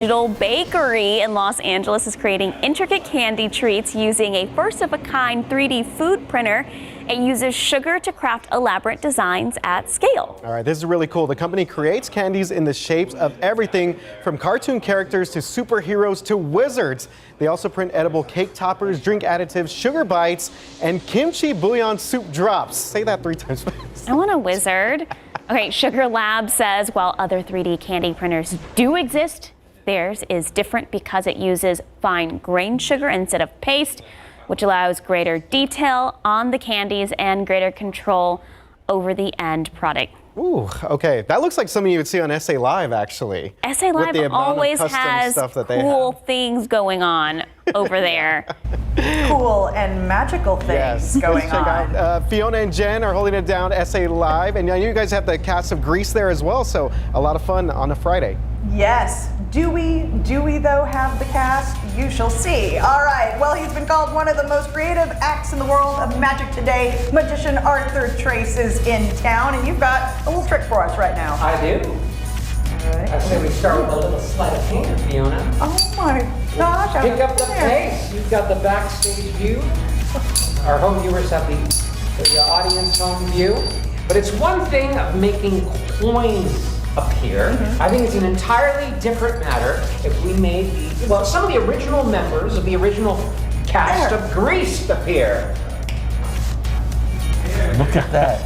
Digital Bakery in Los Angeles is creating intricate candy treats using a first-of-a-kind 3D food printer. It uses sugar to craft elaborate designs at scale. All right, this is really cool. The company creates candies in the shapes of everything from cartoon characters to superheroes to wizards. They also print edible cake toppers, drink additives, sugar bites, and kimchi bouillon soup drops. Say that 3 times fast. I want a wizard. Okay, Sugar Lab says while other 3D candy printers do exist, theirs is different because it uses fine-grained sugar instead of paste, which allows greater detail on the candies and greater control over the end product. Ooh, okay. That looks like something you would see on SA Live, actually. SA Live always has cool things going on over there. Cool and magical things going Check on. out, Fiona and Jen are holding it down, SA Live. And I know you guys have the cast of Grease there as well, so a lot of fun on a Friday. Yes. Do we though have the cast? You shall see. All right. Well, he's been called one of the most creative acts in the world of magic today. Magician Arthur Trace is in town, and you've got a little trick for us right now. I do. All right. I say we start with a little sleight of hand, Fiona. Oh my gosh. I'm Pick up the there. pace. You've got the backstage view. Our home viewers have the audience home view. But it's one thing of making coins appear. I think it's an entirely different matter if we made some of the original members of the original cast of Grease appear. Look at that.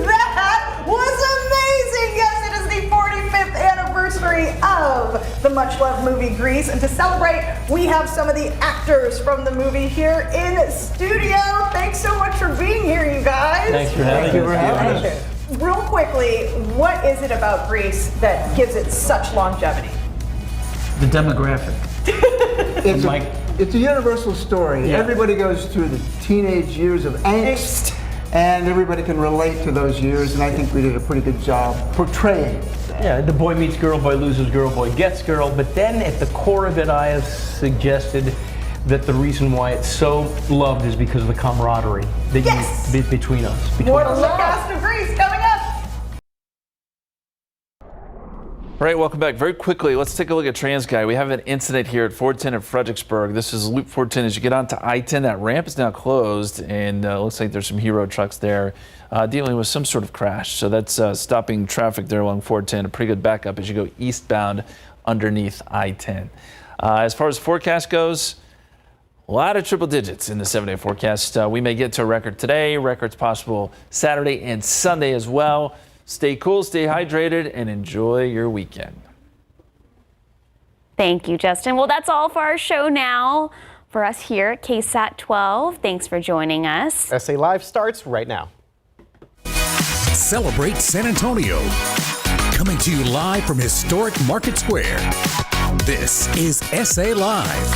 That was amazing! Yes, it is the 45th anniversary of the much-loved movie Grease, and to celebrate, we have some of the actors from the movie here in studio. Thanks so much for being here, you guys. Thanks for having us. Real quickly, what is it about Grease that gives it such longevity? The demographic. It's a universal story. Yeah. Everybody goes through the teenage years of angst, and everybody can relate to those years, and I think we did a pretty good job portraying that. Yeah, the boy meets girl, boy loses girl, boy gets girl. But then at the core of it, I have suggested that the reason why it's so loved is because of the camaraderie that between us. What is the cast of Grease coming up? All right, welcome back. Very quickly, let's take a look at TransGuide. We have an incident here at 410 in Fredericksburg. This is Loop 410 as you get onto I-10. That ramp is now closed, and looks like there's some hero trucks there dealing with some sort of crash. So that's stopping traffic there along 410. A pretty good backup as you go eastbound underneath I-10. As far as forecast goes, a lot of triple digits in the 7-day forecast. We may get to a record today, records possible Saturday and Sunday as well. Stay cool, stay hydrated, and enjoy your weekend. Thank you, Justin. Well, that's all for our show now. For us here at KSAT 12, thanks for joining us. SA Live starts right now. Celebrate San Antonio. Coming to you live from historic Market Square. This is SA Live.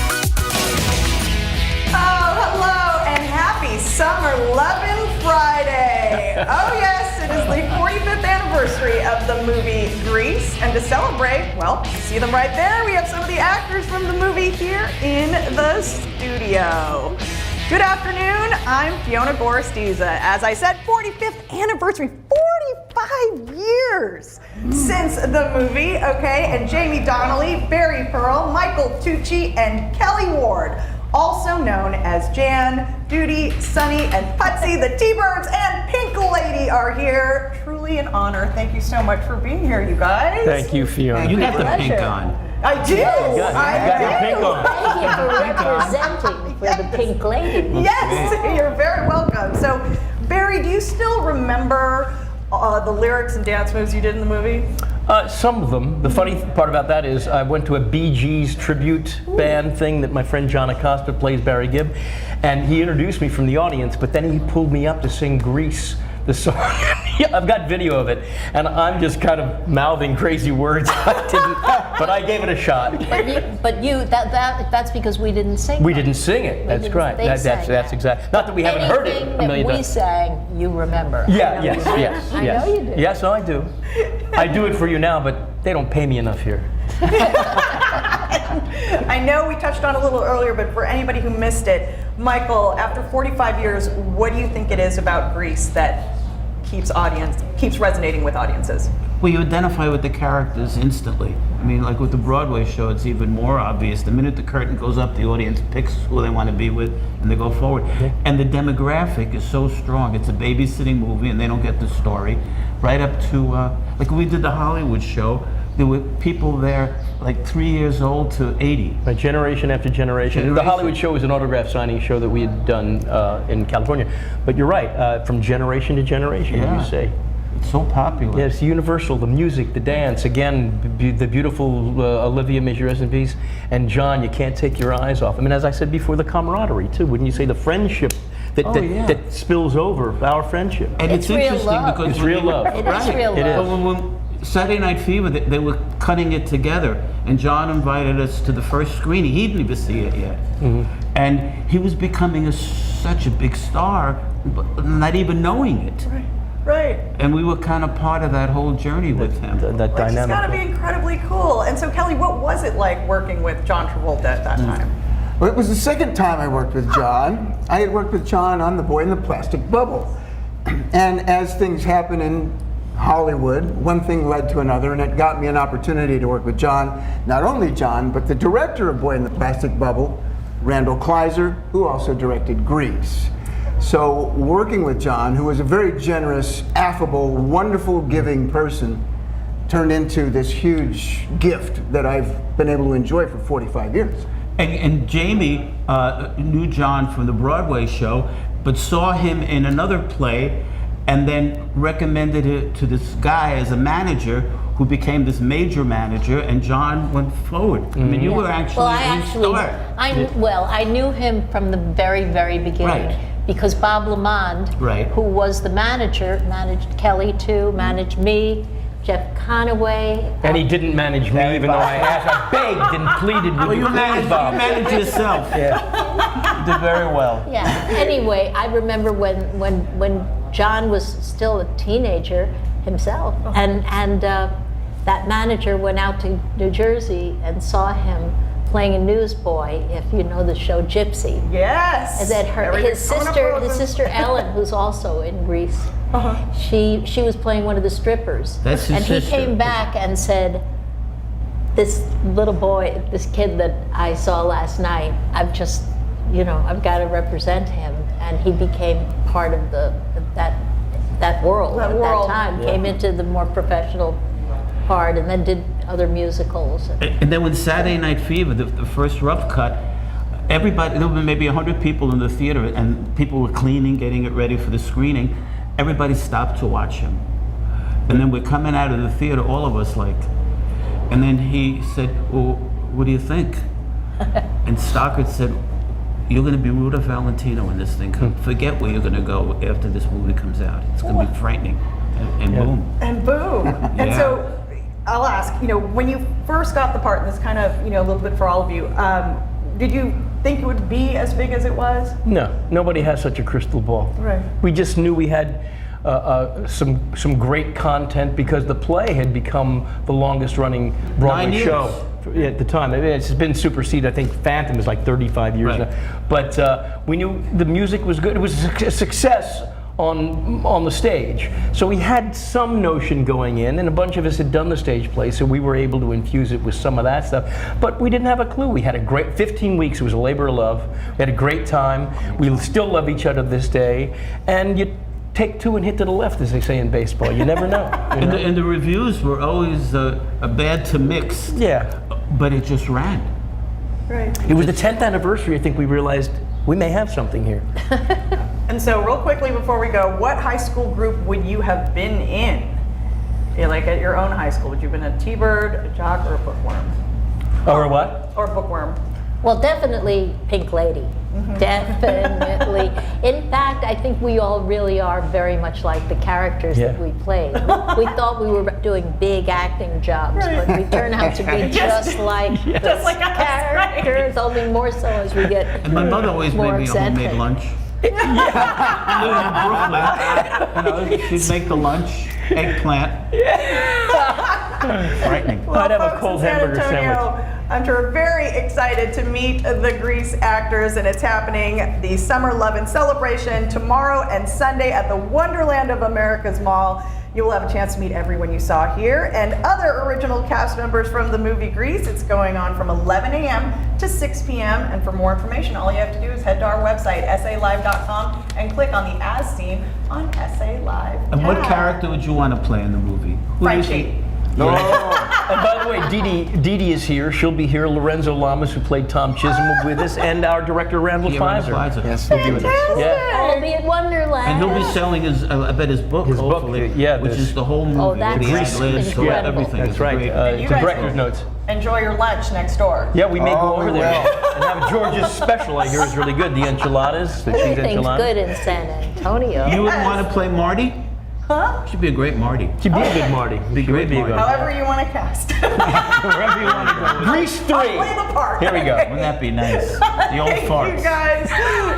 Oh, hello and happy Summer Lovin' Friday. Oh yes, it is the 45th anniversary of the movie Grease. And to celebrate, well, you see them right there. We have some of the actors from the movie here in the studio. Good afternoon, I'm Fiona Gorostiza. As I said, 45th anniversary, 45 years since the movie, okay? And Jamie Donnelly, Barry Pearl, Michael Tucci, and Kelly Ward, also known as Jan, Duty, Sunny, and Putsy, the T-Birds, and Pink Lady are here. Truly an honor. Thank you so much for being here, you guys. Thank you, Fiona. You got the pleasure. pink on. I do. I do. Thank you for representing for the Pink Lady. Yes, you're very welcome. So, Barry, do you still remember the lyrics and dance moves you did in the movie? Some of them. The funny part about that is I went to a Bee Gees tribute band thing that my friend John Acosta plays Barry Gibb, and he introduced me from the audience, but then he pulled me up to sing Grease, the song. Yeah, I've got video of it, and I'm just kind of mouthing crazy words. But I gave it a shot. That's because we didn't sing. We didn't sing it. That's right. That's exactly. Not that we haven't heard it a million we times. sang, you remember. Yeah. Yes. I know you do. Yes, no, I do. I do it for you now, but they don't pay me enough here. I know we touched on it a little earlier, but for anybody who missed it, Michael, after 45 years, what do you think it is about Grease that keeps resonating with audiences? Well, you identify with the characters instantly. I mean, like with the Broadway show, it's even more obvious. The minute the curtain goes up, the audience picks who they want to be with, and they go forward. And the demographic is so strong. It's a babysitting movie, and they don't get the story. Right up to, like we did the Hollywood show, there were people there like 3 years old to 80. Right, generation after generation. The Hollywood show was an autograph signing show that we had done in California. But you're right, from generation to generation, Yeah. you say. It's so popular. Yeah, it's universal, the music, the dance, again, the beautiful Olivia, may she rest in peace, and John, you can't take your eyes off. I mean, as I said before, the camaraderie too, wouldn't you say, the friendship that spills over, our friendship. And it's real interesting love. because It's when real they were- love. It is real It love. is. But when Saturday Night Fever, they were cutting it together, and John invited us to the first screening. He didn't even see it yet. And he was becoming such a big star, but not even knowing it. Right. And we were kind of part of that whole journey with him. That Which has got to dynamic. be incredibly cool. And so, Kelly, what was it like working with John Travolta at that time? Well, it was the second time I worked with John. I had worked with John on The Boy in the Plastic Bubble. And as things happen in Hollywood, one thing led to another, and it got me an opportunity to work with John. Not only John, but the director of Boy in the Plastic Bubble, Randall Kleiser, who also directed Grease. So working with John, who was a very generous, affable, wonderful, giving person, turned into this huge gift that I've been able to enjoy for 45 years. And Jamie knew John from the Broadway show, but saw him in another play, and then recommended it to this guy as a manager, who became this major manager, and John went forward. I mean, you were actually Well, I knew him from the very, very beginning. Right. Because Bob Lamond, Right. who was the manager, managed Kelly too, managed me, Jeff Conaway. And he didn't manage me, even though I asked, I begged and pleaded with Well, you, you please, Bob. managed yourself. Yeah. You did very well. Yeah. Anyway, I remember when John was still a teenager himself, and that manager went out to New Jersey and saw him playing a newsboy, if you know the show Gypsy. Yes. And then Everything's coming up, his Rosen. sister Ellen, who's also in Grease, she was playing one of the strippers. That's his and he sister. came back and said, this little boy, this kid that I saw last night, I've got to represent him. And he became part of that world That at world. that time, came into the more professional part, and then did other musicals. And then when Saturday Night Fever, the first rough cut, everybody, there were maybe 100 people in the theater, and people were cleaning, getting it ready for the screening. Everybody stopped to watch him. And then we're coming out of the theater, all of us like, and then he said, well, what do you think? And Stockard said, you're going to be Ruta Valentino in this thing. Forget where you're going to go after this movie comes out. It's going to be frightening. And boom. And boom. And Yeah. so I'll ask, when you first got the part, and this kind of, a little bit for all of you, did you think it would be as big as it was? No, nobody has such a crystal ball. Right. We just knew we had some great content because the play had become the longest running 9 Broadway years. show at the time. I mean, it's been superseded. I think Phantom is like 35 years Right. now. But we knew the music was good. It was a success on the stage. So we had some notion going in, and a bunch of us had done the stage play, so we were able to infuse it with some of that stuff. But we didn't have a clue. We had a great 15 weeks. It was a labor of love. We had a great time. We still love each other this day. And you take two and hit to the left, as they say in baseball. You never know. You know? And the reviews were always a bad to mix, Yeah. but it just ran. Right. It was the 10th anniversary, I think we realized we may have something here. And so real quickly before we go, what high school group would you have been in? Like at your own high school, would you have been a T-Bird, a Jock, or a Bookworm? Or what? Or a Bookworm. Well, definitely Pink Lady. Definitely. In fact, I think we all really are very much like the characters that Yeah. we played. We thought we were doing big acting jobs, but we turn out to be just like the Just like us, right? characters, only more so as we get And my mother always more made me a homemade eccentric. lunch. I lived in Brooklyn. She'd make the lunch, eggplant. Frightening. Well, I'd have a folks cold in San hamburger Antonio, I'm sure very excited to meet the Grease actors, and it's happening the Summer Lovin' Celebration tomorrow and Sunday at the Wonderland of America's Mall. You will have a chance to meet everyone you saw here and other original cast members from the movie Grease. It's going on from 11 a.m. to 6 p.m. And for more information, all you have to do is head to our website, salive.com, and click on the As Theme on SA Live. And what character would you want to play in the movie? Who do you Frenchie. think- And by the way, Dee Dee is here. She'll be here. Lorenzo Lamas, who played Tom Chisholm, will be with us, and our director Randall Yeah, Randall Pfizer. Pfizer. Yes, will be with us. Yeah. I'll be at Wonderland. And he'll be selling his, I bet his book, His book, hopefully, yeah, which this- is the whole movie. Oh, that's with the ad-libs, incredible. everything. That's It's right. great. you It's a guys director's will- notes. Enjoy your lunch next door. Yeah, we may go Oh, over we there will. and have George's special. I hear is really good. The enchiladas, the cheese Everything's enchiladas. good in San Antonio. You would want to play Marty? Huh? She'd be a great Marty. She'd be a good Marty. Be She great would be a Marty. good. However you want to cast. Wherever you want to go. Grease 3. Play the part. Here we go. Wouldn't that be nice? The old Thank you farts. guys.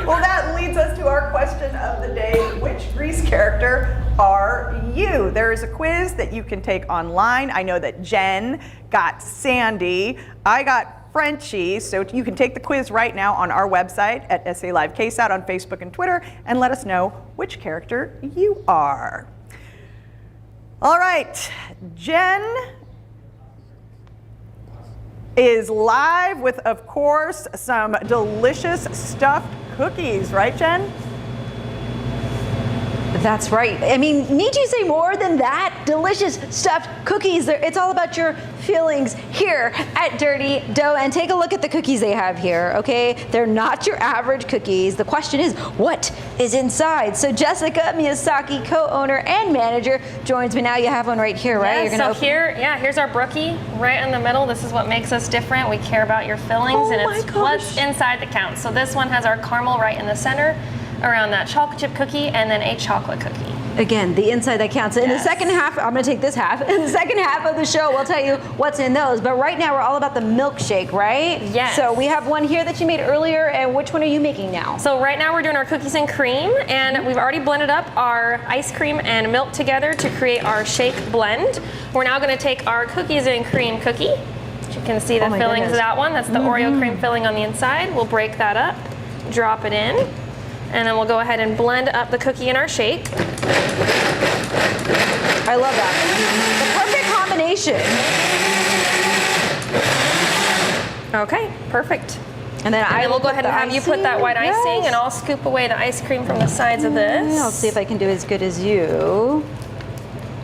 Well, that leads us to our question of the day. Which Grease character are you? There is a quiz that you can take online. I know that Jen got Sandy. I got Frenchie. So you can take the quiz right now on our website at SA Live KSAT on Facebook and Twitter and let us know which character you are. All right, Jen is live with, of course, some delicious stuffed cookies, right, Jen? That's right. I mean, need you say more than that? Delicious stuffed cookies. It's all about your feelings here at Dirty Dough. And take a look at the cookies they have here, okay? They're not your average cookies. The question is, what is inside? So Jessica Miyazaki, co-owner and manager, joins me now. You have one right here, right? Yeah, You're so here's our brookie right in the middle. This is what makes us different. We care about your fillings, Oh and my it's gosh. what's inside that counts. So this one has our caramel right in the center, around that chocolate chip cookie, and then a chocolate cookie. Again, the inside that counts. In the Yes. second half, I'm going to take this half. In the second half of the show, we'll tell you what's in those. But right now, we're all about the milkshake, right? Yes. So we have one here that you made earlier, and which one are you making now? So right now we're doing our cookies and cream, and we've already blended up our ice cream and milk together to create our shake blend. We're now going to take our cookies and cream cookie. As you can see the Oh my fillings of goodness. that one. That's the Oreo cream filling on the inside. We'll break that up, drop it in, and then we'll go ahead and blend up the cookie in our shake. I love that. The perfect combination. Okay, perfect. And then And then we'll go ahead and have you put that white icing, and I'll scoop away the ice cream from the sides of this. I'll see if I can do as good as you.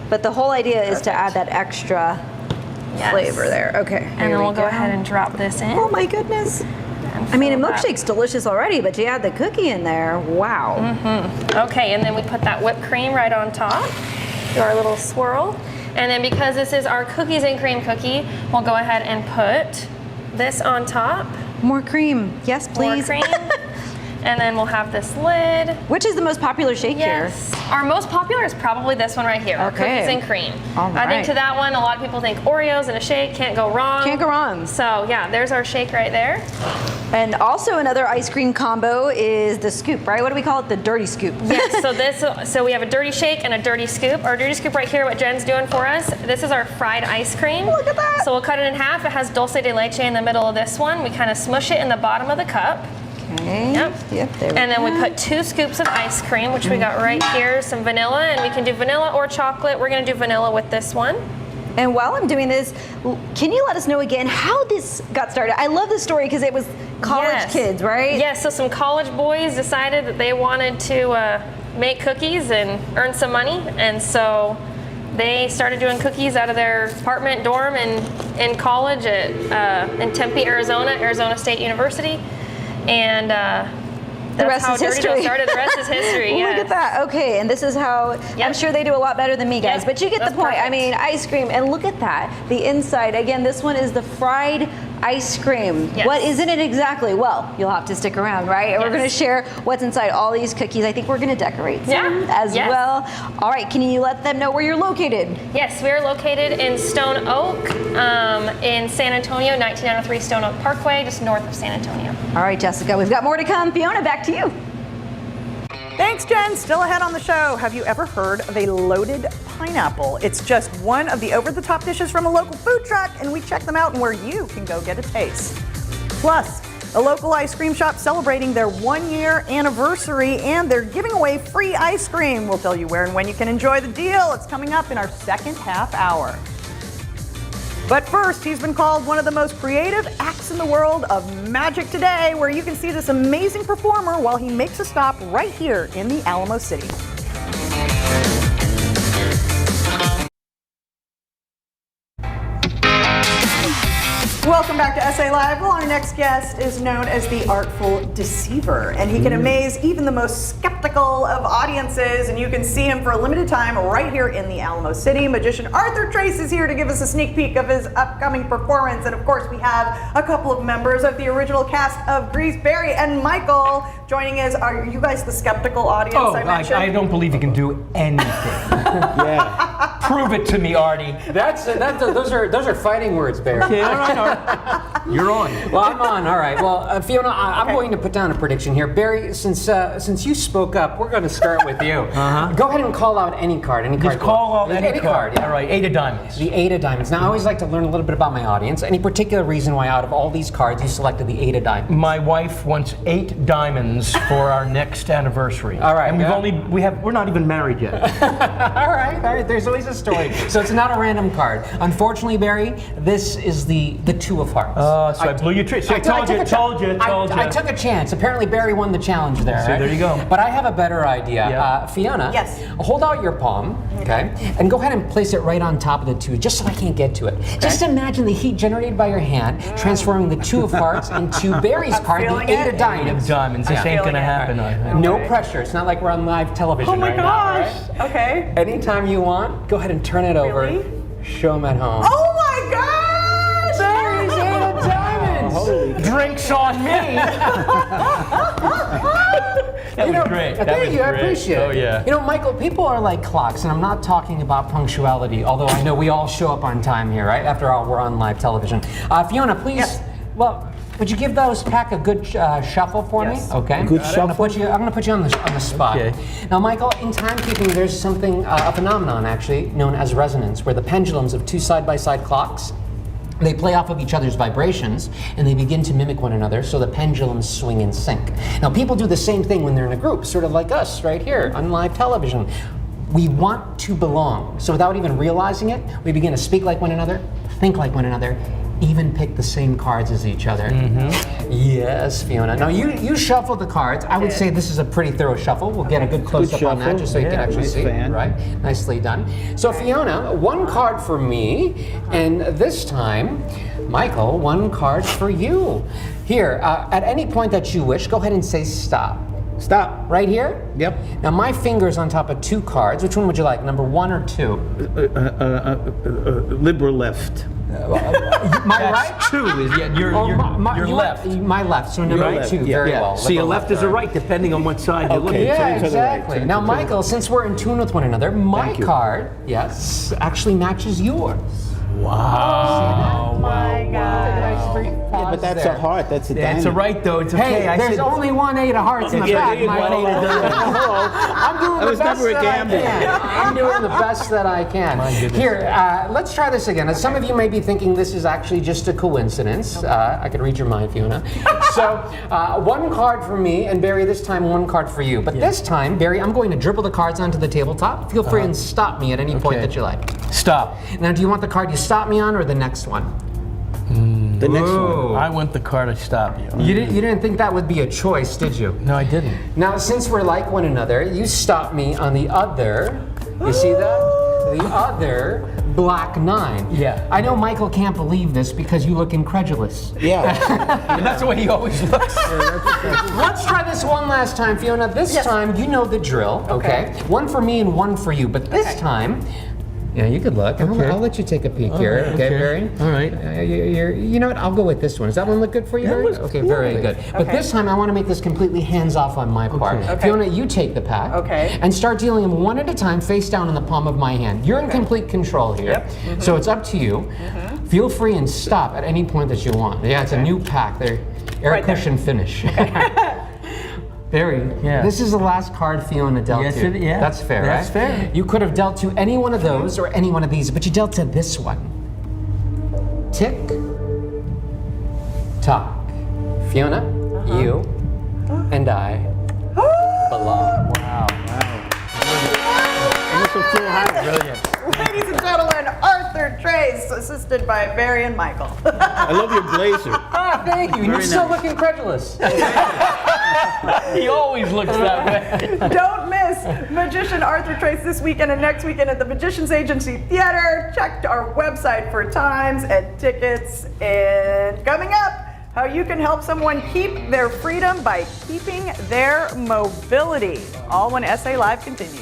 But the whole idea is to add that extra Yes. flavor there. Okay. And then we'll go ahead and drop this in. Oh my goodness. I mean, a milkshake's delicious already, but you add the cookie in there. Wow. Okay, and then we put that whipped cream right on top. Do our little swirl. And then because this is our cookies and cream cookie, we'll go ahead and put this on top. More cream. Yes, please. More cream. And then we'll have this lid. Which is the most popular shake Yes. Our most popular is probably this one right here, our Okay. cookies and cream. All I think right. to that one, a lot of people think Oreos and a shake can't go wrong. here? Can't go wrong. So yeah, there's our shake right there. And also another ice cream combo is the scoop, right? What do we call it? The dirty scoop. Yes, so we have a dirty shake and a dirty scoop. Our dirty scoop right here, what Jen's doing for us, this is our fried ice cream. Look at that. So we'll cut it in half. It has dulce de leche in the middle of this one. We kind of smush it in the bottom of the cup. Okay. Yep. Yep, there we And then we go. put 2 scoops of ice cream, which we got right here, some vanilla, and we can do vanilla or chocolate. We're gonna do vanilla with this one. And while I'm doing this, can you let us know again how this got started? I love this story because it was college Yes. kids, right? Yes, so some college boys decided that they wanted to make cookies and earn some money, and so they started doing cookies out of their apartment dorm in college at in Tempe, Arizona State University, and that's rest how is Dirty Dough history. started. The rest is history. Look Yes. at that. Okay, and this is how I'm sure they do a lot better than me, guys. Yep, But you get the that's point. I perfect. mean, ice cream, and look at that. The inside. Again, this one is the fried ice cream. Yes. What is in it exactly? Well, you'll have to stick around, right? And we're Yes. going to share what's inside all these cookies. I think we're going to decorate some Yeah. as Yes. well. All right, can you let them know where you're located? Yes, we are located in Stone Oak, in San Antonio, 1903 Stone Oak Parkway, just north of San Antonio. All right, Jessica, we've got more to come. Fiona, back to you. Thanks, Jen. Still ahead on the show. Have you ever heard of a loaded pineapple? It's just one of the over-the-top dishes from a local food truck, and we check them out and where you can go get a taste. Plus, a local ice cream shop celebrating their 1-year anniversary, and they're giving away free ice cream. We'll tell you where and when you can enjoy the deal. It's coming up in our second half hour. But first, he's been called one of the most creative acts in the world of Magic Today, where you can see this amazing performer while he makes a stop right here in the Alamo City. Welcome back to SA Live. Well, our next guest is known as the Artful Deceiver, and he can amaze even the most skeptical of audiences, and you can see him for a limited time right here in the Alamo City. Magician Arthur Trace is here to give us a sneak peek of his upcoming performance, and of course we have a couple of members of the original cast of Grease, Barry and Michael, joining us. Are you guys the skeptical audience I mentioned? I don't believe you can do anything. Yeah. Prove it to me, Artie. Those are fighting words, Barry. Okay, all right. You're on. Well, I'm on. All right. Well, Fiona, I'm going to put down a prediction here. Barry, since you spoke up, we're going to start with you. Go ahead and call out any card. Just call out any card. Yeah. All right, 8 of diamonds. The 8 of diamonds. Now, I always like to learn a little bit about my audience. Any particular reason why out of all these cards you selected the 8 of diamonds? My wife wants 8 diamonds for our next anniversary. All right. And we're not even married yet. All right. There's always a story. So it's not a random card. Unfortunately, Barry, this is the 2 of hearts. So I blew your trick. I told you. I took a chance. Apparently, Barry won the challenge there. So right? there you go. But I have a better idea. Yeah. Fiona, Yes. Hold out your palm, okay, and go ahead and place it right on top of the 2, just so I can't get to it. Okay. Just imagine the heat generated by your hand transforming the 2 of hearts into Barry's card, the 8 of diamonds. 8 of diamonds. This ain't gonna happen. No pressure. It's not like we're on live television right now. Oh my gosh. Right? Okay. Anytime you want, go ahead and turn it over. Really? Show them at home. Oh my gosh! Barry's 8 of diamonds. Drinks on me. That was great. Thank you. I appreciate it. Oh yeah. You know, Michael, people are like clocks, and I'm not talking about punctuality, although I know we all show up on time here, right? After all, we're on live television. Fiona, please. Yes. Well, would you give those pack a good shuffle for Yes. me? Okay. Good I'm going to put you on the spot. Okay. Now, Michael, in timekeeping, there's something, a phenomenon actually known as resonance, where the pendulums of 2 side-by-side clocks, they play off of each other's vibrations, and they begin to mimic one another, so the pendulums swing in sync. Now, people do the same thing when they're in a group, sort of like us right here on live television. We want to belong, so without even realizing it, we begin to speak like one another, think like one another, even pick the same cards as each other. Yes, Fiona. Now, you shuffle the cards. I would say this is a pretty thorough shuffle. We'll get a good close-up on that, just so you can actually see it, right? Nicely done. So, Fiona, 1 card for me, and this time, Michael, 1 card for you. Here, at any point that you wish, go ahead and say stop. Stop. Right here? Yep. Now, my finger's on top of 2 cards. Which one would you like, number 1 or 2? Liberal left. My right? 2 is your left. My left, so number left, 2, yeah. very well. See, a Liberal left is a right, depending on what side you're looking Okay. at. Yeah, Turn to the right, exactly. turn Now, to the right. Michael, since we're in tune with one another, my Thank you. card, yes, actually matches yours. Wow. My God. Yeah, but that's a heart. That's a diamond. It's a right though. It's okay. Hey, I there's said, only 1 8 of hearts in the Yeah, back, there's Michael. 1 8 of diamonds. I'm doing That the was best never a that gamble. I can. I'm doing the best that I can. My goodness. Here, let's try this again. As some of you may be thinking this is actually just a coincidence. I could read your mind, Fiona. So, 1 card for me, and Barry, this time 1 card for you. But this time, Barry, I'm going to dribble the cards onto the tabletop. Feel free and stop me at any point that you like. Stop. Now, do you want the card you stop me on or the next one? The next one. I want the card to stop you. You didn't think that would be a choice, did you? No, I didn't. Now, since we're like one another, you stop me on the other. You see that? The other black 9. Yeah. I know Michael can't believe this because you look incredulous. Yeah. That's the way he always looks. Let's try this one last time, Fiona. This time, you know the drill, okay? 1 for me and 1 for you, but this time, yeah, you could look. I'll let you take a peek here, right, okay, okay. Barry? All right. You know what? I'll go with this one. Does that one look good for you, Barry? Okay, very good. But this time, I want to make this completely hands-off on my part. Okay. Fiona, you take the pack. Okay. And start dealing them 1 at a time, face down in the palm of my hand. You're in complete control here. Yep. So it's up to you. Feel free and stop at any point that you want. Yeah, it's a new pack. There, air Right there. cushion finish. Barry, yeah. This is the last card Fiona dealt Yes, to. yeah. That's fair, That's right? fair. You could have dealt to any one of those or any one of these, but you dealt to this one. Tick tock. Fiona, you and I belong. Wow. Brilliant. Ladies and gentlemen, Arthur Trace, assisted by Barry and Michael. I love your blazer. Ah, thank you. You still look incredulous. He always looks that way. Don't miss Magician Arthur Trace this weekend and next weekend at the Magicians Agency Theater. Check our website for times and tickets. And coming up, how you can help someone keep their freedom by keeping their mobility. All when SA Live continues.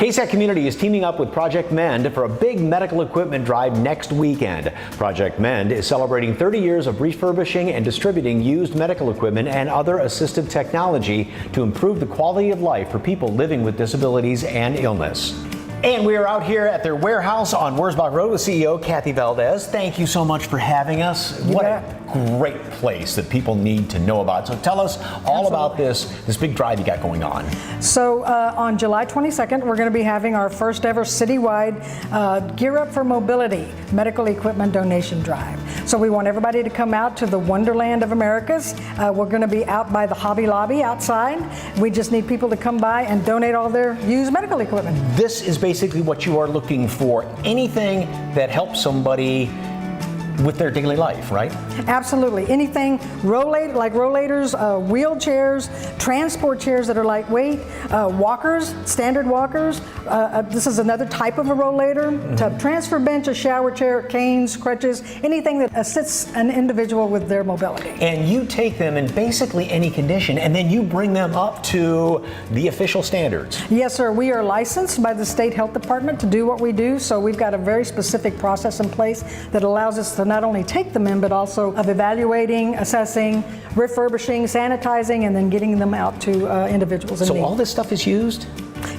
KSAT Community is teaming up with Project Mend for a big medical equipment drive next weekend. Project Mend is celebrating 30 years of refurbishing and distributing used medical equipment and other assistive technology to improve the quality of life for people living with disabilities and illness. And we are out here at their warehouse on Wurzbach Road with CEO Kathy Valdez. Thank you so much for having us. What a great place that people need to know about. So tell us all about this big drive you got going on. So on July 22nd, we're going to be having our first ever citywide Gear Up for Mobility medical equipment donation drive. So we want everybody to come out to the Wonderland of Americas. We're going to be out by the Hobby Lobby outside. We just need people to come by and donate all their used medical equipment. This is basically what you are looking for. Anything that helps somebody with their daily life, right? Absolutely. Anything like rollators, wheelchairs, transport chairs that are lightweight, walkers, standard walkers. This is another type of a rollator. A transfer bench, a shower chair, canes, crutches, anything that assists an individual with their mobility. And you take them in basically any condition and then you bring them up to the official standards. Yes, sir. We are licensed by the State Health Department to do what we do. So we've got a very specific process in place that allows us to not only take them in, but also of evaluating, assessing, refurbishing, sanitizing, and then getting them out to individuals in need. So all this stuff is used?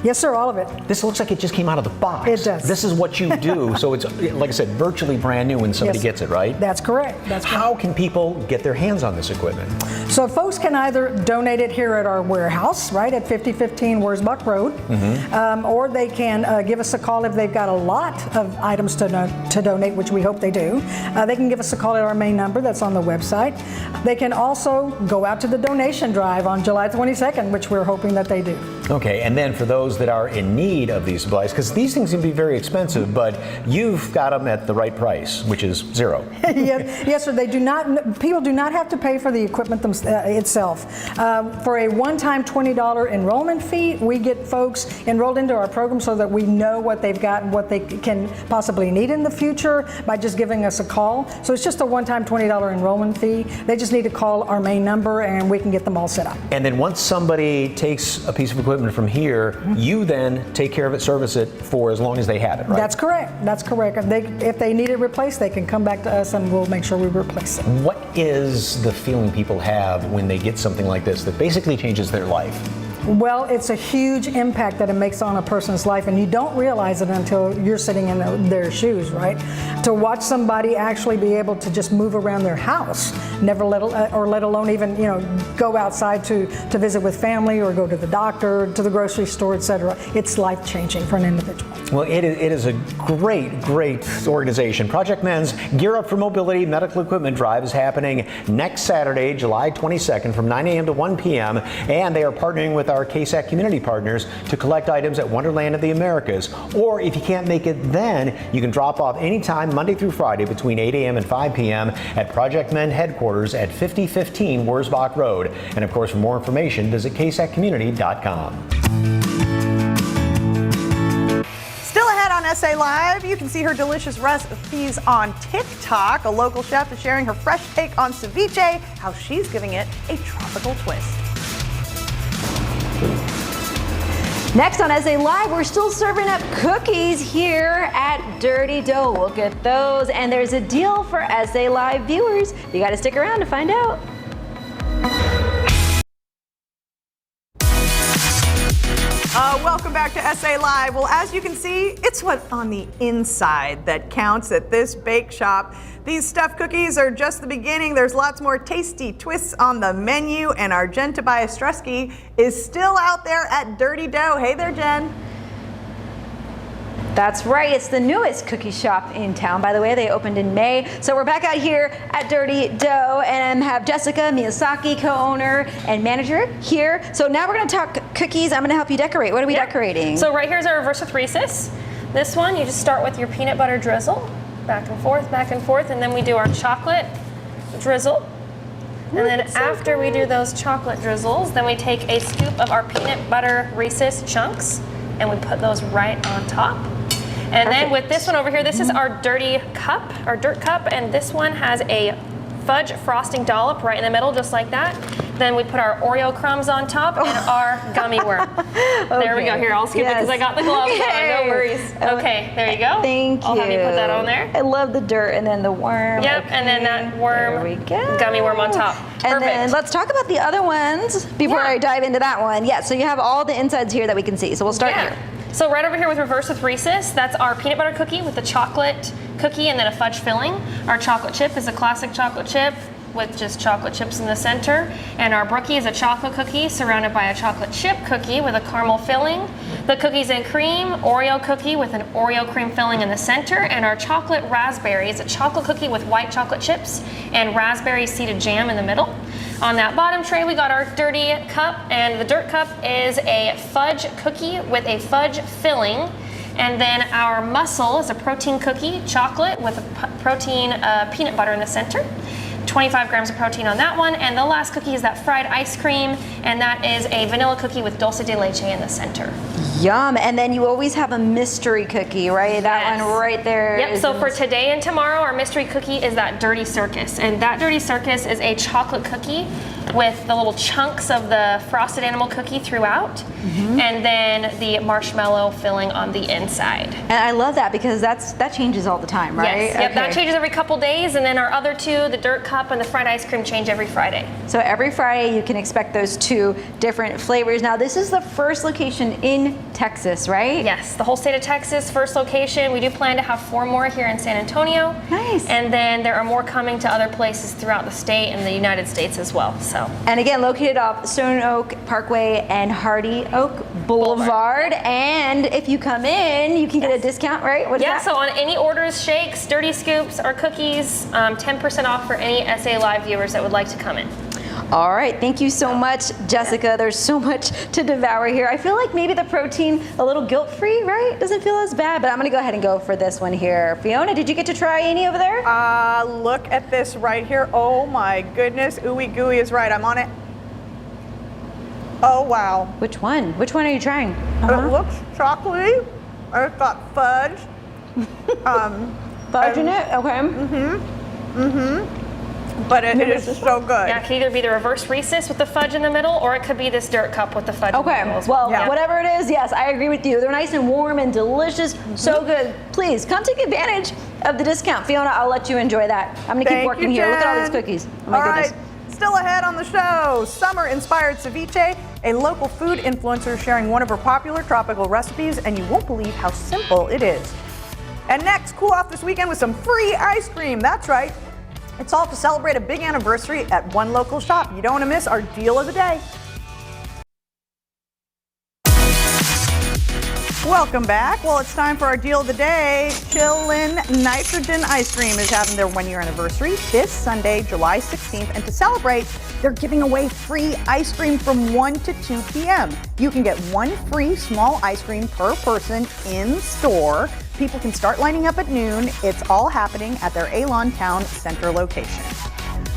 Yes, sir, all of it. This looks like it just came out of the box. It does. This is what you do. So it's, like I said, virtually brand new when somebody gets it, right? That's correct. How can people get their hands on this equipment? So folks can either donate it here at our warehouse, right, at 5015 Wurzbach Road, or they can give us a call if they've got a lot of items to donate, which we hope they do. They can give us a call at our main number that's on the website. They can also go out to the donation drive on July 22nd, which we're hoping that they do. Okay, and then for those that are in need of these supplies, because these things can be very expensive, but you've got them at the right price, which is zero. Yes, sir. They do not. People do not have to pay for the equipment itself. For a one-time $20 enrollment fee, we get folks enrolled into our program so that we know what they've got and what they can possibly need in the future by just giving us a call. So it's just a one-time $20 enrollment fee. They just need to call our main number, and we can get them all set up. And then once somebody takes a piece of equipment from here, you then take care of it, service it for as long as they have it, right? That's correct. That's correct. If they need it replaced, they can come back to us and we'll make sure we replace it. What is the feeling people have when they get something like this that basically changes their life? Well, it's a huge impact that it makes on a person's life, and you don't realize it until you're sitting in their shoes, right? To watch somebody actually be able to just move around their house, let alone even go outside to visit with family or go to the doctor, to the grocery store, etc. It's life-changing for an individual. Well, it is a great organization. Project Mend's Gear Up for Mobility Medical Equipment Drive is happening next Saturday, July 22nd from 9 a.m. to 1 p.m. And they are partnering with our KSAT community partners to collect items at Wonderland of the Americas. Or if you can't make it then, you can drop off anytime Monday through Friday between 8 a.m. and 5 p.m. at Project Mend headquarters at 5015 Wurzbach Road. And of course, for more information, visit ksatcommunity.com. Still ahead on SA Live, you can see her delicious recipes on TikTok. A local chef is sharing her fresh take on ceviche, how she's giving it a tropical twist. Next on SA Live, we're still serving up cookies here at Dirty Dough. We'll get those, and there's a deal for SA Live viewers. You got to stick around to find out. Welcome back to SA Live. Well, as you can see, it's what's on the inside that counts at this bake shop. These stuffed cookies are just the beginning. There's lots more tasty twists on the menu, and our Jen Tobias Stresky is still out there at Dirty Dough. Hey there, Jen. That's right. It's the newest cookie shop in town. By the way, they opened in May. So we're back out here at Dirty Dough and have Jessica Miyazaki, co-owner and manager here. So now we're going to talk cookies. I'm going to help you decorate. What are we decorating? So right here's our reverse with Reese's. This one, you just start with your peanut butter drizzle, back and forth, and then we do our chocolate drizzle. And then after we do those chocolate drizzles, then we take a scoop of our peanut butter Reese's chunks and we put those right on top. And then with this one over here, this is our dirty cup, our dirt cup, and this one has a fudge frosting dollop right in the middle, just like that. Then we put our Oreo crumbs on top and our gummy worm. There we go. Here, I'll scoop it because I got the gloves on. No worries. Okay, there you go. Thank you. I'll have you put that on there. I love the dirt and then the worm. Yep, Okay. and then that worm, There we go. gummy worm on top. And then let's talk about the other ones before I dive into that one. Yeah, so you have all the insides here that we can see. So we'll start here. So right over here with reverse with Reese's, that's our peanut butter cookie with the chocolate cookie and then a fudge filling. Our chocolate chip is a classic chocolate chip with just chocolate chips in the center. And our brookie is a chocolate cookie surrounded by a chocolate chip cookie with a caramel filling. The cookies and cream, Oreo cookie with an Oreo cream filling in the center. And our chocolate raspberry is a chocolate cookie with white chocolate chips and raspberry seeded jam in the middle. On that bottom tray, we got our dirty cup, and the dirt cup is a fudge cookie with a fudge filling. And then our mussel is a protein cookie, chocolate with a protein peanut butter in the center. 25 grams of protein on that one. And the last cookie is that fried ice cream, and that is a vanilla cookie with dulce de leche in the center. Yum. And then you always have a mystery cookie, right? That one right there. Yep, so for today and tomorrow, our mystery cookie is that Dirty Circus. And that Dirty Circus is a chocolate cookie with the little chunks of the frosted animal cookie throughout, and then the marshmallow filling on the inside. And I love that because that changes all the time, right? Yes, yep, that changes every couple days, and then our other two, the dirt cup and the fried ice cream, change every Friday. So every Friday you can expect those two different flavors. Now this is the first location in Texas, right? Yes, the whole state of Texas, first location. We do plan to have 4 more here in San Antonio. Nice. And then there are more coming to other places throughout the state and the United States as well. So. And again, located off Stone Oak Parkway and Hardy Oak Boulevard. And if you come in, you can get a discount, right? What is that? So on any orders, shakes, dirty scoops, or cookies, 10% off for any SA Live viewers that would like to come in. All right, thank you so much, Jessica. There's so much to devour here. I feel like maybe the protein a little guilt-free, right? Doesn't feel as bad, but I'm gonna go ahead and go for this one here. Fiona, did you get to try any over there? Look at this right here. Oh my goodness, ooey gooey is right. I'm on it. Oh wow. Which one? Which one are you trying? It looks chocolatey. It's got fudge. Fudge in it? Okay. But it is so good. Yeah, it could either be the reverse Reese's with the fudge in the middle, or it could be this dirt cup with the fudge in the middle as well. Well, whatever it is, yes, I agree with you. They're nice and warm and delicious. So good. Please come take advantage of the discount. Fiona, I'll let you enjoy that. I'm gonna keep working here. Look at all these cookies. Oh my goodness. Still ahead on the show, summer-inspired ceviche, a local food influencer sharing one of her popular tropical recipes, and you won't believe how simple it is. And next, cool off this weekend with some free ice cream. That's right. It's all to celebrate a big anniversary at one local shop. You don't want to miss our deal of the day. Welcome back. Well, it's time for our deal of the day. Chillin' Nitrogen Ice Cream is having their 1-year anniversary this Sunday, July 16th. And to celebrate, they're giving away free ice cream from 1 to 2 p.m. You can get 1 free small ice cream per person in store. People can start lining up at noon. It's all happening at their Alon Town Center location.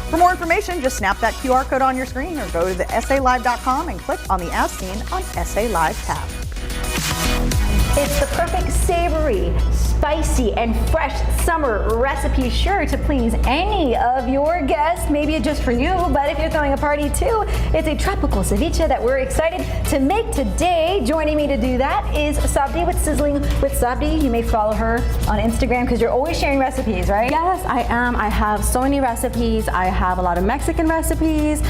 For more information, just snap that QR code on your screen or go to the SALive.com and click on the As Seen on SA Live tab. It's the perfect savory, spicy and fresh summer recipe, sure to please any of your guests. Maybe just for you, but if you're throwing a party too, it's a tropical ceviche that we're excited to make today. Joining me to do that is Sabdi with Sizzling with Sabdi. You may follow her on Instagram because you're always sharing recipes, right? Yes, I am. I have so many recipes. I have a lot of Mexican recipes,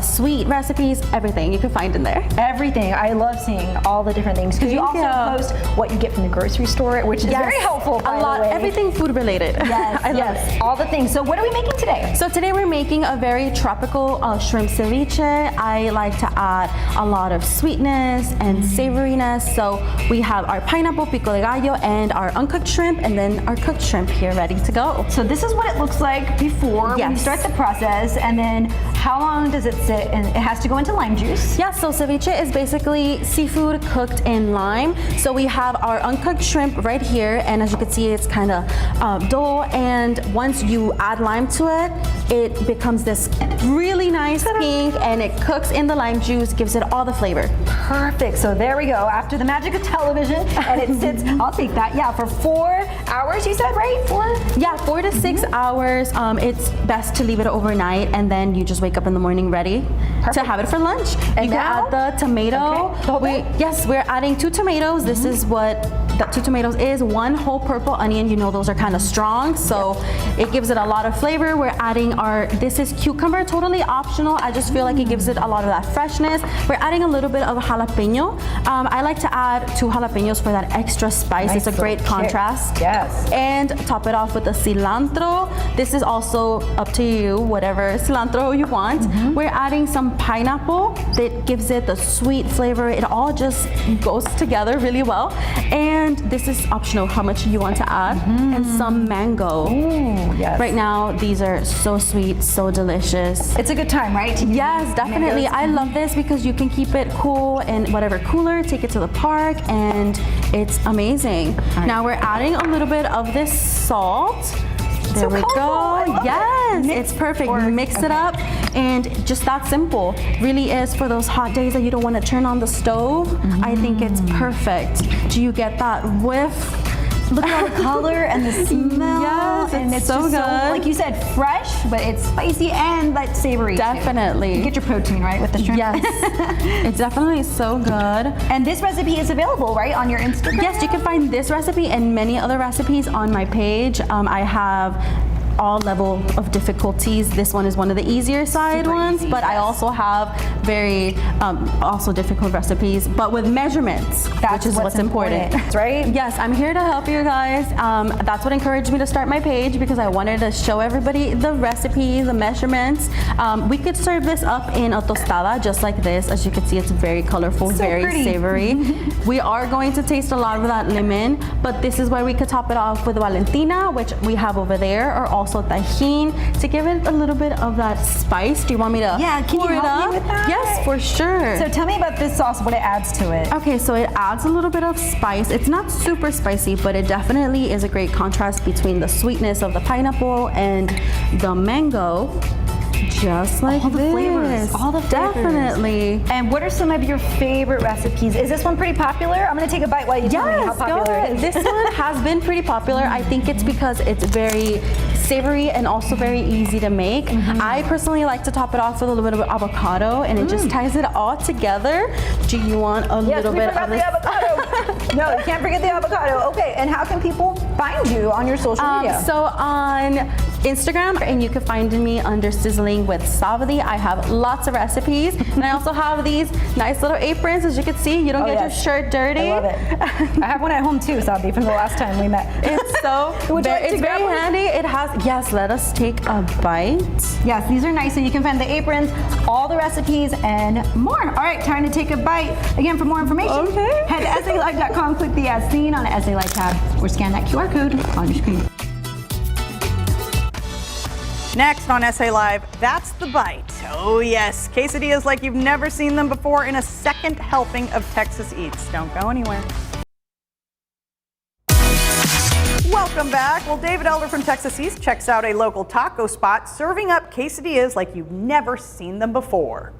sweet recipes, everything you can find in there. Everything. I love seeing all the different things because you also post what you get from the grocery store, which is very helpful, by the way. Everything food related. Yes, I love it. all the things. So what are we making today? So today we're making a very tropical shrimp ceviche. I like to add a lot of sweetness and savoriness. So we have our pineapple pico de gallo and our uncooked shrimp, and then our cooked shrimp here ready to go. So this is what it looks like before when you start the process, and then how long does it sit? And it has to go into lime juice. Yeah, so ceviche is basically seafood cooked in lime. So we have our uncooked shrimp right here, and as you can see, it's kind of dull. And once you add lime to it, it becomes this really nice pink, and it cooks in the lime juice, gives it all the flavor. Perfect. So there we go. After the magic of television, and it sits. I'll take that. Yeah, for 4 hours. You said, right? 4? Yeah, 4 to 6 hours. It's best to leave it overnight, and then you just wake up in the morning ready to have it for lunch. And you can add the tomato. Okay. Yes, we're adding 2 tomatoes. This is what that 2 tomatoes is. 1 whole purple onion. You know those are kind of strong, so it gives it a lot of flavor. We're adding this is cucumber, totally optional. I just feel like it gives it a lot of that freshness. We're adding a little bit of jalapeno. I like to add 2 jalapenos for that extra spice. It's a great contrast. Yes. And top it off with the cilantro. This is also up to you, whatever cilantro you want. We're adding some pineapple that gives it the sweet flavor. It all just goes together really well. And this is optional how much you want to add. And some mango. Ooh, yes. Right now, these are so sweet, so delicious. It's a good time, right? Yes, definitely. I love this because you can keep it cool in whatever cooler, take it to the park, and it's amazing. Now we're adding a little bit of this salt. There we go. Yes, it's perfect. Mix it up, and just that simple. Really is for those hot days that you don't want to turn on the stove. I think it's perfect. Do you get that whiff? Look at all the color and the smell. Yes, and it's so just good. So, like you said, fresh, but it's spicy and like savory. Definitely. You get your protein, right, with the shrimp? Yes. It's definitely so good. And this recipe is available, right, on your Instagram? Yes, you can find this recipe and many other recipes on my page. I have all level of difficulties. This one is one of the easier side ones, but I also have very also difficult recipes, but with measurements, which is what's important. Right? Yes, I'm here to help you guys. That's what encouraged me to start my page, because I wanted to show everybody the recipes, the measurements. We could serve this up in a tostada just like this. As you can see, it's very colorful, very pretty. savory. We are going to taste a lot of that lemon, but this is where we could top it off with Valentina, which we have over there, or also tajin to give it a little bit of that spice. Do you want me to can pour you it help up? me with that? Yes, for sure. So tell me about this sauce, what it adds to it. Okay, so it adds a little bit of spice. It's not super spicy, but it definitely is a great contrast between the sweetness of the pineapple and the mango. Just like all the flavors, all the flavors. Definitely. And what are some of your favorite recipes? Is this one pretty popular? I'm gonna take a bite while you tell me how popular it is. This one has been pretty popular. I think it's because it's very savory and also very easy to make. I personally like to top it off with a little bit of avocado, and it just ties it all together. Do you want a little bit of the avocado. No, you can't forget the avocado. Okay, and how can people find you on your social media? So on Instagram, and you can find me under Sizzling with Sabdi. I have lots of recipes, and I also have these nice little aprons. As you can see, you don't get your shirt dirty. I love it. I have one at home too, Sabdi, from the last time we met. It's so, it's very handy. It has, yes, let us take a bite. Yes, these are nice, so you can find the aprons, all the recipes, and more. All right, time to take a bite. Again, for more information, head to SALive.com, click the As Seen on the SA Live tab, or scan that QR code on your screen. Next on SA Live, that's the bite. Oh yes, quesadillas like you've never seen them before in a second helping of Texas Eats. Don't go anywhere. Welcome back. Well, David Elder from Texas East checks out a local taco spot serving up quesadillas like you've never seen them before.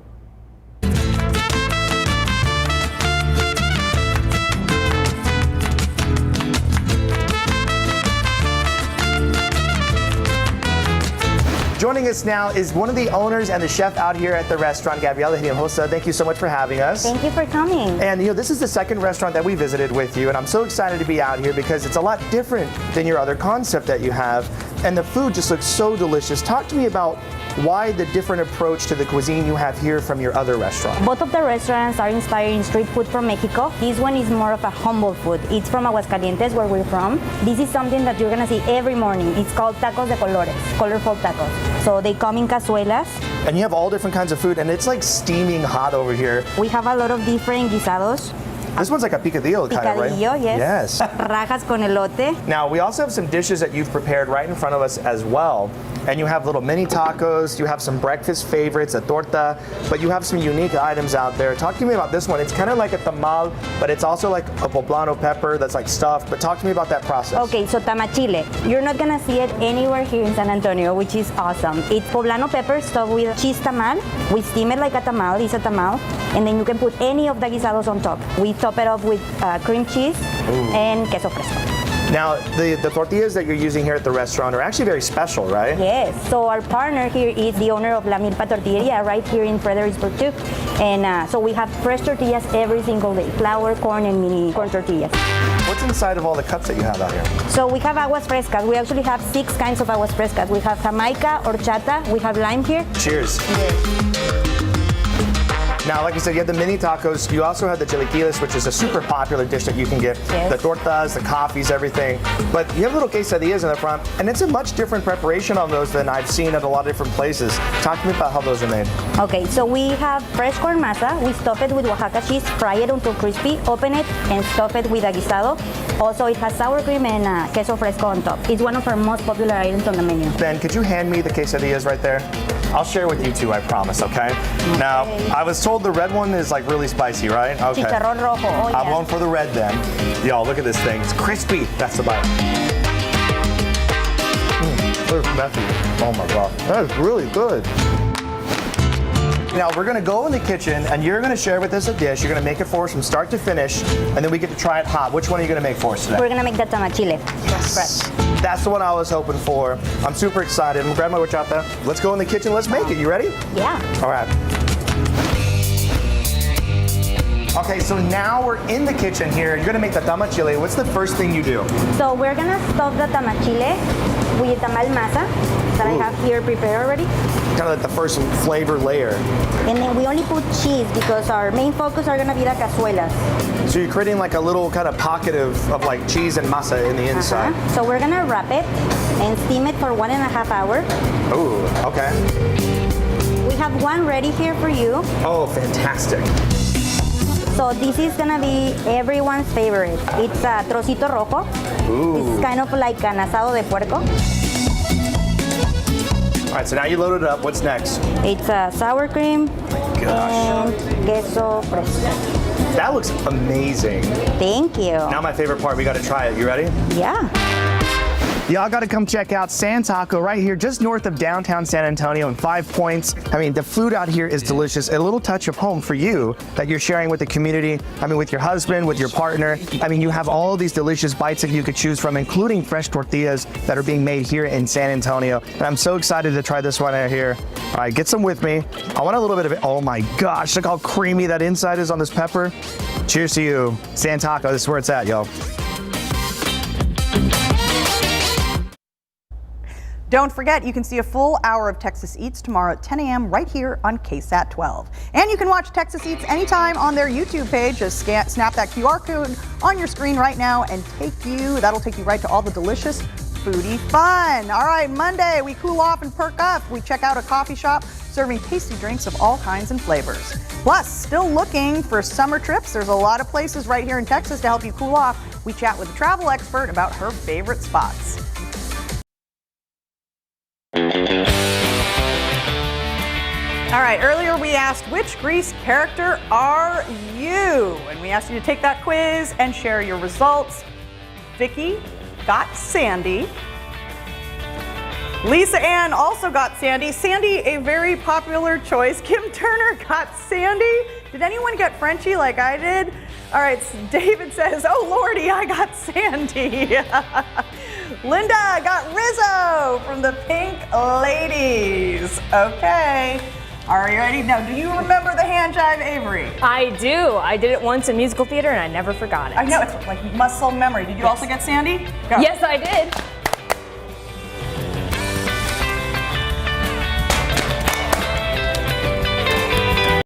Joining us now is one of the owners and the chef out here at the restaurant, Gabriela Hinojosa. Thank you so much for having us. Thank you for coming. And this is the second restaurant that we visited with you, and I'm so excited to be out here because it's a lot different than your other concept that you have, and the food just looks so delicious. Talk to me about why the different approach to the cuisine you have here from your other restaurant. Both of the restaurants are inspired in street food from Mexico. This one is more of a humble food. It's from Aguascalientes, where we're from. This is something that you're gonna see every morning. It's called tacos de colores, colorful tacos. So they come in cazuelas. And you have all different kinds of food, and it's like steaming hot over here. We have a lot of different guisados. This one's like a picadillo kind of, right? Picadillo, yes. Yes. Rajas con elote. Now, we also have some dishes that you've prepared right in front of us as well. And you have little mini tacos, you have some breakfast favorites, a torta, but you have some unique items out there. Talk to me about this one. It's kind of like a tamal, but it's also like a poblano pepper that's like stuffed. But talk to me about that process. Okay, so tamachile. You're not gonna see it anywhere here in San Antonio, which is awesome. It's poblano pepper stuffed with cheese tamal. We steam it like a tamal, it's a tamal. And then you can put any of the guisados on top. We top it up with cream cheese and queso fresco. Now, the tortillas that you're using here at the restaurant are actually very special, right? Yes, so our partner here is the owner of La Milpa Tortilleria right here in Fredericksburg too. And so we have fresh tortillas every single day, flour, corn, and mini corn tortillas. What's inside of all the cups that you have out here? So we have aguas frescas. We actually have 6 kinds of aguas frescas. We have Jamaica, horchata, we have lime here. Cheers. Now, like you said, you have the mini tacos. You also have the chilaquiles, which is a super popular dish that you can get. Yes. The tortas, the coffees, everything. But you have little quesadillas in the front, and it's a much different preparation on those than I've seen at a lot of different places. Talk to me about how those are made. Okay, so we have fresh corn masa. We stuff it with Oaxaca cheese, fry it until crispy, open it, and stuff it with a guisado. Also, it has sour cream and queso fresco on top. It's one of our most popular items on the menu. Ben, could you hand me the quesadillas right there? I'll share with you two, I promise, okay? Now, I was told the red one is like really spicy, right? Okay. Chicharrón rojo, oh yeah. I'm going for the red then. Y'all, look at this thing. It's crispy. That's the bite. There's messy. Oh my God. That is really good. Now, we're gonna go in the kitchen and you're gonna share with us a dish. You're gonna make it for us from start to finish, and then we get to try it hot. Which one are you gonna make for us today? We're gonna make the tamachile. Yes. Fresh. That's the one I was hoping for. I'm super excited. I'm gonna grab my horchata. Let's go in the kitchen. Let's make it. You ready? Yeah. All right. Okay, so now we're in the kitchen here. You're gonna make the tamachile. What's the first thing you do? So we're gonna stuff the tamachile with tamal masa that I have here prepared already. Kind of like the first flavor layer. And then we only put cheese because our main focus are gonna be the cazuelas. So you're creating like a little kind of pocket of like cheese and masa in the inside. So we're gonna wrap it and steam it for 1.5 hours. Ooh, okay. We have one ready here for you. Oh, fantastic. So this is gonna be everyone's favorite. It's a trocito rojo. Ooh. It's kind of like an asado de puerco. All right, so now you load it up. What's next? It's sour cream Gosh. and queso fresco. That looks amazing. Thank you. Now my favorite part, we gotta try it. You ready? Yeah. Y'all gotta come check out San Taco right here, just north of downtown San Antonio in 5 Points. I mean, the food out here is delicious. A little touch of home for you that you're sharing with the community. I mean, with your husband, with your partner. I mean, you have all of these delicious bites that you could choose from, including fresh tortillas that are being made here in San Antonio. And I'm so excited to try this one out here. All right, get some with me. I want a little bit of it. Oh my gosh, look how creamy that inside is on this pepper. Cheers to you. San Taco, this is where it's at, yo. Don't forget, you can see a full hour of Texas Eats tomorrow at 10 a.m. right here on KSAT 12. And you can watch Texas Eats anytime on their YouTube page. Just snap that QR code on your screen right now and that'll take you right to all the delicious foodie fun. All right, Monday, we cool off and perk up. We check out a coffee shop serving tasty drinks of all kinds and flavors. Plus, still looking for summer trips? There's a lot of places right here in Texas to help you cool off. We chat with a travel expert about her favorite spots. All right, earlier we asked, which Grease character are you? And we asked you to take that quiz and share your results. Vicky got Sandy. Lisa Ann also got Sandy. Sandy, a very popular choice. Kim Turner got Sandy. Did anyone get Frenchie like I did? All right, David says, oh Lordy, I got Sandy. Linda got Rizzo from the Pink Ladies. Okay. Are you ready? Now, do you remember the hand jive, Avery? I do. I did it once in musical theater and I never forgot it. I know, it's like muscle memory. Did you also get Sandy? Go. Yes, I did.